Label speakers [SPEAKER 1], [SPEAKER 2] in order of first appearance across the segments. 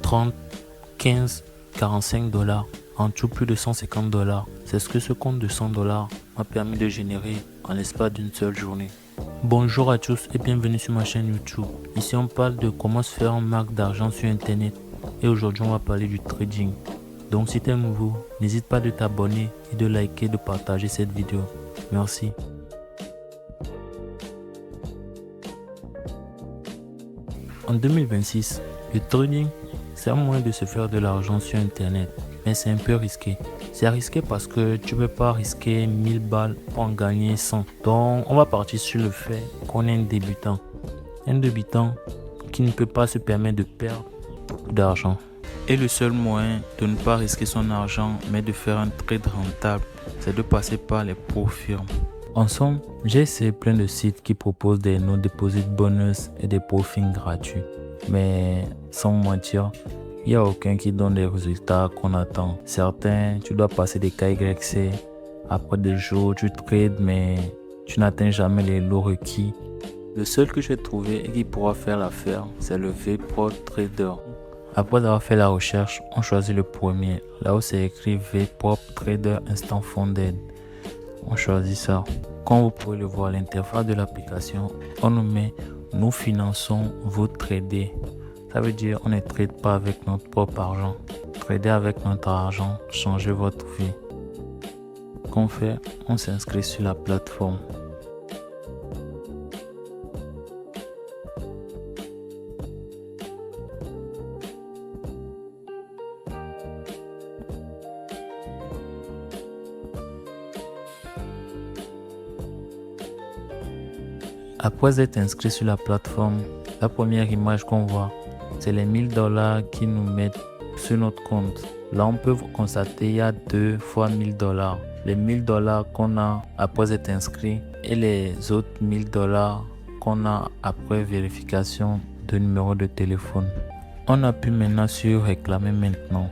[SPEAKER 1] 30, 15, 45 $, en tout plus de 150 $. C'est ce que ce compte de 100 $ m'a permis de générer en l'espace d'une seule journée. Bonjour à tous et bienvenue sur ma chaîne YouTube. Ici on parle de comment se faire une marque d'argent sur internet et aujourd'hui on va parler du trading. Donc si tu es nouveau, n'hésite pas de t'abonner et de liker, de partager cette vidéo. Merci. En 2026, le trading, c'est un moyen de se faire de l'argent sur internet, mais c'est un peu risqué. C'est risqué parce que tu ne peux pas risquer 1000 balles pour en gagner 100. Donc on va partir sur le fait qu'on est un débutant. Un débutant qui ne peut pas se permettre de perdre beaucoup d'argent. Et le seul moyen de ne pas risquer son argent, mais de faire un trade rentable, c'est de passer par les pro firmes. En somme, j'ai essayé plein de sites qui proposent des no deposit bonus et des profits gratuits. Mais sans mentir, il n'y a aucun qui donne les résultats qu'on attend. Certains, tu dois passer des KYC. Après des jours, tu trades, mais tu n'atteins jamais les lots requis. Le seul que j'ai trouvé et qui pourra faire l'affaire, c'est le VPRO Trader. Après avoir fait la recherche, on choisit le premier. Là où c'est écrit VPRO Trader Instant Funded. On choisit ça. Comme vous pouvez le voir, l'interface de l'application, on nous met « Nous finançons vos traders ». Ça veut dire on ne trade pas avec notre propre argent. Trader avec notre argent, changez votre vie. Qu'on fait, on s'inscrit sur la plateforme. Après être inscrit sur la plateforme, la première image qu'on voit, c'est les 1000 $ qui nous mettent sur notre compte. Là, on peut constater qu'il y a 2 fois 1000 $. Les 1000 $ qu'on a après être inscrit et les autres 1000 $ qu'on a après vérification de numéro de téléphone. On appuie maintenant sur réclamer maintenant.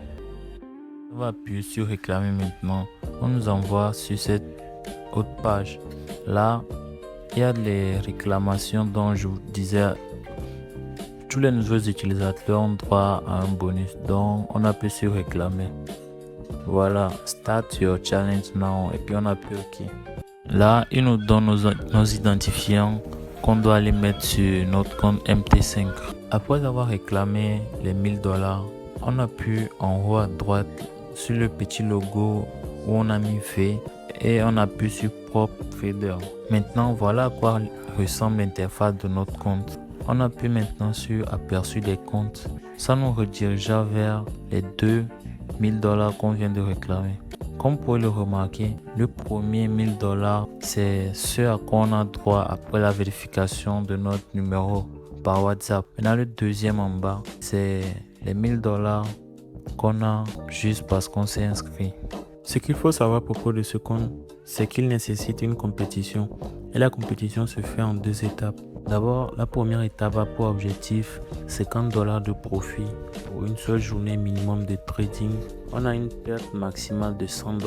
[SPEAKER 1] On va appuyer sur réclamer maintenant. On nous envoie sur cette autre page. Là, il y a les réclamations dont je vous disais. Tous les nouveaux utilisateurs ont droit à un bonus. Donc, on appuie sur réclamer. Voilà, start your challenge now. Et puis, on appuie OK. Là, il nous donne nos identifiants qu'on doit aller mettre sur notre compte MT5. Après avoir réclamé les 1000 $, on appuie en haut à droite sur le petit logo où on a mis V. Et on appuie sur Prop Trader. Maintenant, voilà à quoi ressemble l'interface de notre compte. On appuie maintenant sur aperçu des comptes. Ça nous redirigera vers les 2000 $ qu'on vient de réclamer. Comme vous pouvez le remarquer, le premier 1000 $, c'est ce à quoi on a droit après la vérification de notre numéro par WhatsApp. Maintenant, le deuxième en bas, c'est les 1000 $ qu'on a juste parce qu'on s'est inscrit. Ce qu'il faut savoir à propos de ce compte, c'est qu'il nécessite une compétition. Et la compétition se fait en 2 étapes. D'abord, la première étape a pour objectif 50 $ de profit pour une seule journée minimum de trading. On a une perte maximale de 100 $.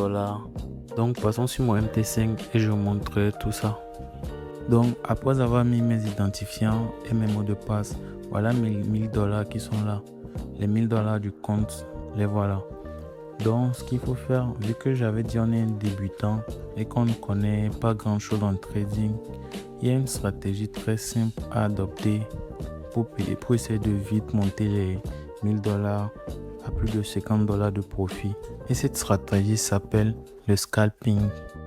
[SPEAKER 1] Donc, passons sur mon MT5 et je vous montrerai tout ça. Donc, après avoir mis mes identifiants et mes mots de passe, voilà mes 1000 $ qui sont là. Les 1000 $ du compte, les voilà. Donc, ce qu'il faut faire, vu que j'avais dit on est un débutant et qu'on ne connaît pas grand chose en trading, il y a une stratégie très simple à adopter pour essayer de vite monter les 1000 $ à plus de 50 $ de profit. Et cette stratégie s'appelle le scalping.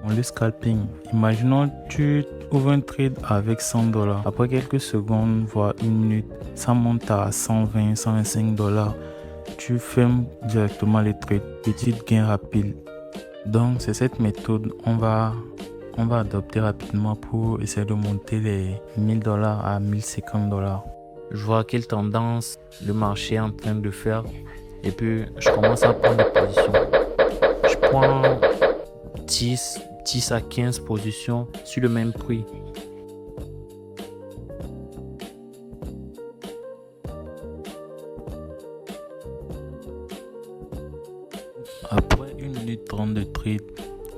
[SPEAKER 1] Le scalping, imaginons tu ouvres un trade avec 100 $. Après quelques secondes, voire une minute, ça monte à 120, 125 $. Tu fermes directement les trades, petit gain rapide. Donc c'est cette méthode on va adopter rapidement pour essayer de monter les 1000 $ à 1050 $. Je vois quelle tendance le marché est en train de faire et puis je commence à prendre des positions. Je prends 10 à 15 positions sur le même prix. Après 1 minute 30 de trade,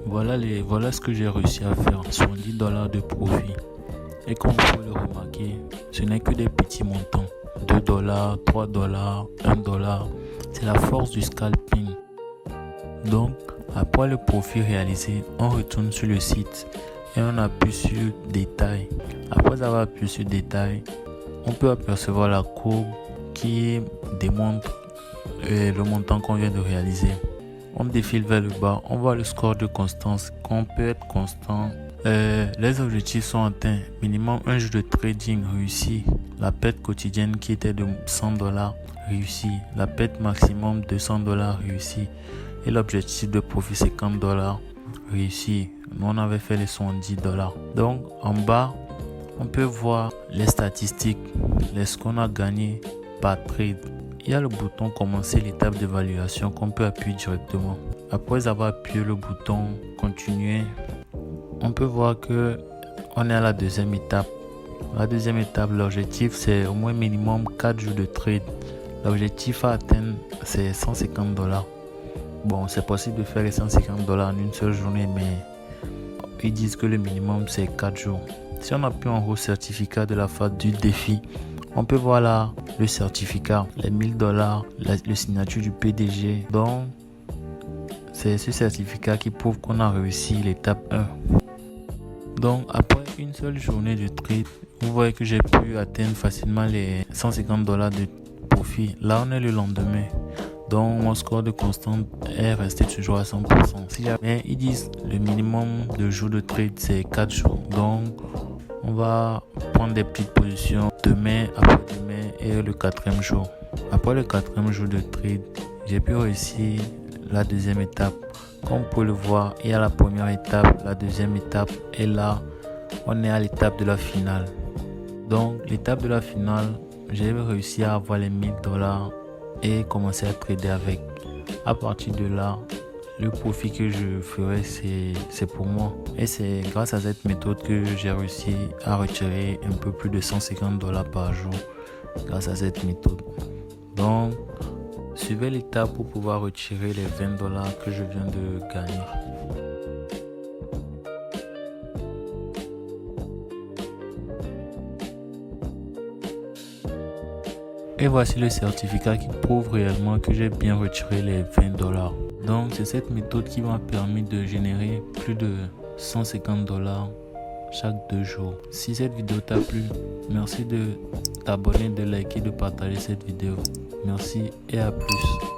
[SPEAKER 1] voilà ce que j'ai réussi à faire, 70 $ de profit. Et comme vous pouvez le remarquer, ce n'est que des petits montants. $2, $3, $1. C'est la force du scalping. Donc, après le profit réalisé, on retourne sur le site et on appuie sur détail. Après avoir appuyé sur détail, on peut apercevoir la courbe qui démontre le montant qu'on vient de réaliser. On défile vers le bas, on voit le score de constance, qu'on peut être constant. Les objectifs sont atteints. Minimum un jour de trading réussi. La perte quotidienne qui était de $100 réussi. La perte maximum de $200 réussi. Et l'objectif de profit $50 réussi. Nous on avait fait les $70. Donc en bas, on peut voir les statistiques, ce qu'on a gagné par trade. Il y a le bouton commencer l'étape d'évaluation qu'on peut appuyer directement. Après avoir appuyé le bouton continuer, on peut voir que on est à la deuxième étape. La deuxième étape, l'objectif c'est au moins minimum 4 jours de trade. L'objectif à atteindre c'est $150. Bon, c'est possible de faire les $150 en une seule journée, mais ils disent que le minimum c'est 4 jours. Si on appuie en haut certificat de la phase du défi, on peut voir là le certificat, les $1000, le signature du PDG. Donc, c'est ce certificat qui prouve qu'on a réussi l'étape 1. Donc, après une seule journée de trade, vous voyez que j'ai pu atteindre facilement les $150 de profit. Là, on est le lendemain. Donc, mon score de constante est resté toujours à 100%. Mais ils disent le minimum de jours de trade, c'est 4 jours. Donc, on va prendre des petites positions demain, après-demain et le 4e jour. Après le 4e jour de trade, j'ai pu réussir la deuxième étape. Comme vous pouvez le voir, il y a la première étape, la deuxième étape et là, on est à l'étape de la finale. Donc, l'étape de la finale, j'ai réussi à avoir les $1000 et commencer à trader avec. À partir de là, le profit que je ferai, c'est pour moi. Et c'est grâce à cette méthode que j'ai réussi à retirer un peu plus de $150 par jour. Grâce à cette méthode. Donc, suivez l'étape pour pouvoir retirer les $20 que je viens de gagner. Et voici le certificat qui prouve réellement que j'ai bien retiré les $20. Donc c'est cette méthode qui m'a permis de générer plus de $150 chaque 2 jours. Si cette vidéo t'a plu, merci de t'abonner, de liker, de partager cette vidéo. Merci et à plus.